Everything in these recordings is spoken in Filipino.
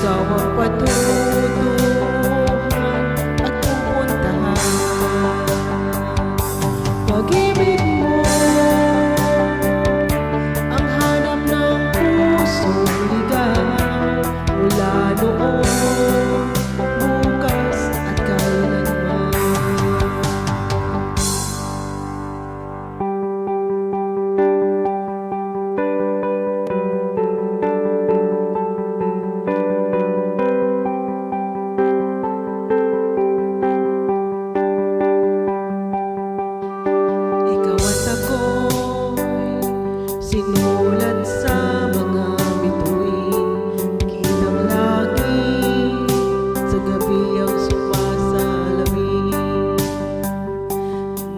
ikaw ang patutuhan at pupuntahan. Pag-ibig mo ang hanap ng pusong ligaw, mula noon, bukas at kailanman. Sinulat sa mga bituin, kitang lagi sa gabi ang sumasalamin.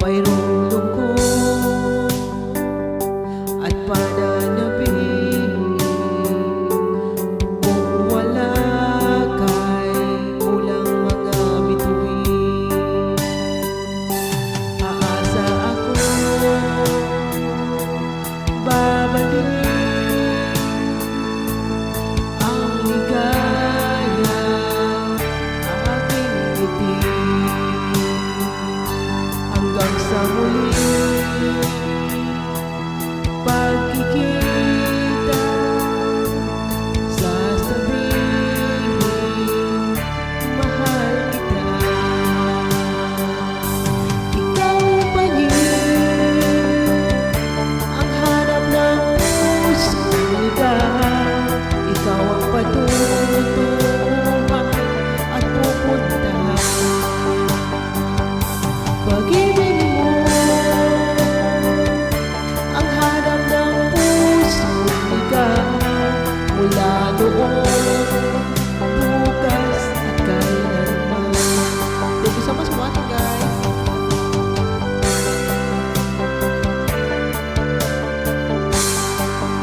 Mayroong lungkot at pananabing, kung wala kay kulang mga bituin. Aasa ako babalik ang ligaya, aking ngiti, hanggang sa muli pagkikita. Sasabihin, mahal kita. Ikaw pa ikaw ang patutuhan at pupuntahan. Pag-ibig mo ang hanap ng pusong ligaw, mula noon